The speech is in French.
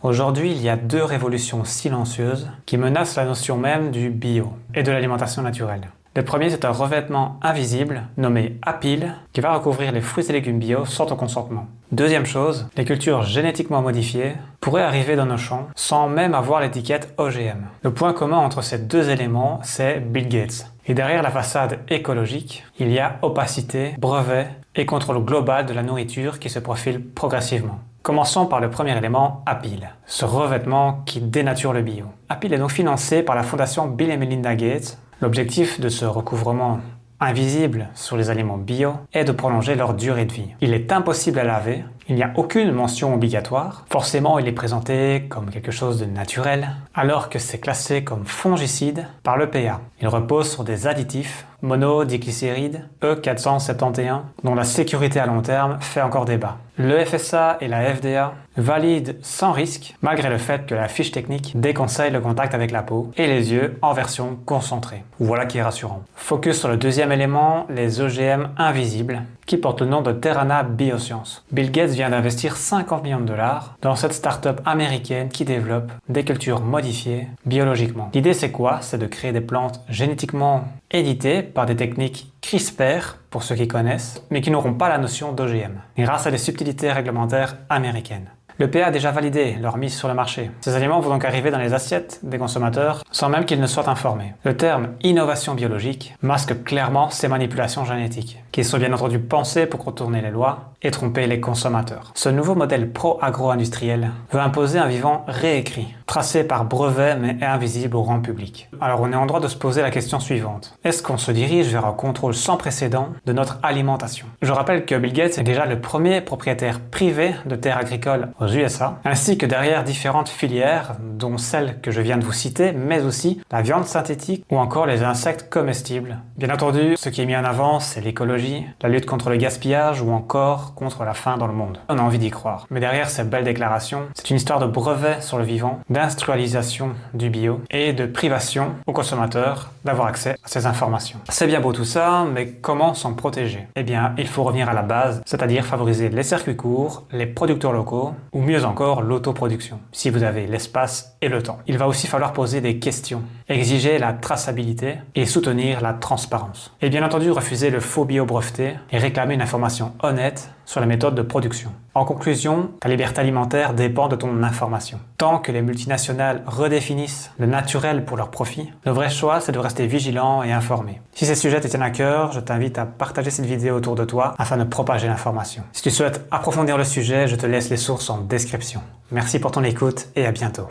Aujourd'hui, il y a deux révolutions silencieuses qui menacent la notion même du bio et de l'alimentation naturelle. Le premier, c'est un revêtement invisible nommé Apil qui va recouvrir les fruits et légumes bio sans ton consentement. Deuxième chose, les cultures génétiquement modifiées pourraient arriver dans nos champs sans même avoir l'étiquette OGM. Le point commun entre ces deux éléments, c'est Bill Gates. Et derrière la façade écologique, il y a opacité, brevet et contrôle global de la nourriture qui se profile progressivement. Commençons par le premier élément, Apil, ce revêtement qui dénature le bio. Apil est donc financé par la fondation Bill et Melinda Gates. L'objectif de ce recouvrement invisible sur les aliments bio est de prolonger leur durée de vie. Il est impossible à laver, il n'y a aucune mention obligatoire, forcément il est présenté comme quelque chose de naturel, alors que c'est classé comme fongicide par l'EPA. Il repose sur des additifs monodiclysérides E471 dont la sécurité à long terme fait encore débat. Le FSA et la FDA valident sans risque, malgré le fait que la fiche technique déconseille le contact avec la peau et les yeux en version concentrée. Voilà qui est rassurant. Focus sur le deuxième élément, les OGM invisibles, qui portent le nom de Terrana Biosciences. Bill Gates vient d'investir 50 millions de dollars dans cette start-up américaine qui développe des cultures modifiées biologiquement. L'idée c'est quoi? C'est de créer des plantes génétiquement éditées par des techniques CRISPR, pour ceux qui connaissent, mais qui n'auront pas la notion d'OGM, grâce à des subtilités réglementaires américaines. L'EPA a déjà validé leur mise sur le marché. Ces aliments vont donc arriver dans les assiettes des consommateurs sans même qu'ils ne soient informés. Le terme innovation biologique masque clairement ces manipulations génétiques, qui sont bien entendu pensées pour contourner les lois et tromper les consommateurs. Ce nouveau modèle pro-agro-industriel veut imposer un vivant réécrit, tracé par brevet mais invisible au grand public. Alors on est en droit de se poser la question suivante. Est-ce qu'on se dirige vers un contrôle sans précédent de notre alimentation? Je rappelle que Bill Gates est déjà le premier propriétaire privé de terres agricoles aux USA, ainsi que derrière différentes filières, dont celle que je viens de vous citer, mais aussi la viande synthétique ou encore les insectes comestibles. Bien entendu, ce qui est mis en avant, c'est l'écologie, la lutte contre le gaspillage ou encore contre la faim dans le monde. On a envie d'y croire. Mais derrière ces belles déclarations, c'est une histoire de brevet sur le vivant, d'industrialisation du bio et de privation aux consommateurs d'avoir accès à ces informations. C'est bien beau tout ça, mais comment s'en protéger? Eh bien, il faut revenir à la base, c'est-à-dire favoriser les circuits courts, les producteurs locaux, ou mieux encore l'autoproduction, si vous avez l'espace et le temps. Il va aussi falloir poser des questions, exiger la traçabilité et soutenir la transparence. Et bien entendu, refuser le faux bio breveté et réclamer une information honnête sur les méthodes de production. En conclusion, ta liberté alimentaire dépend de ton information. Tant que les multinationales redéfinissent le naturel pour leur profit, le vrai choix, c'est de rester vigilant et informé. Si ces sujets te tiennent à cœur, je t'invite à partager cette vidéo autour de toi afin de propager l'information. Si tu souhaites approfondir le sujet, je te laisse les sources en description. Merci pour ton écoute et à bientôt.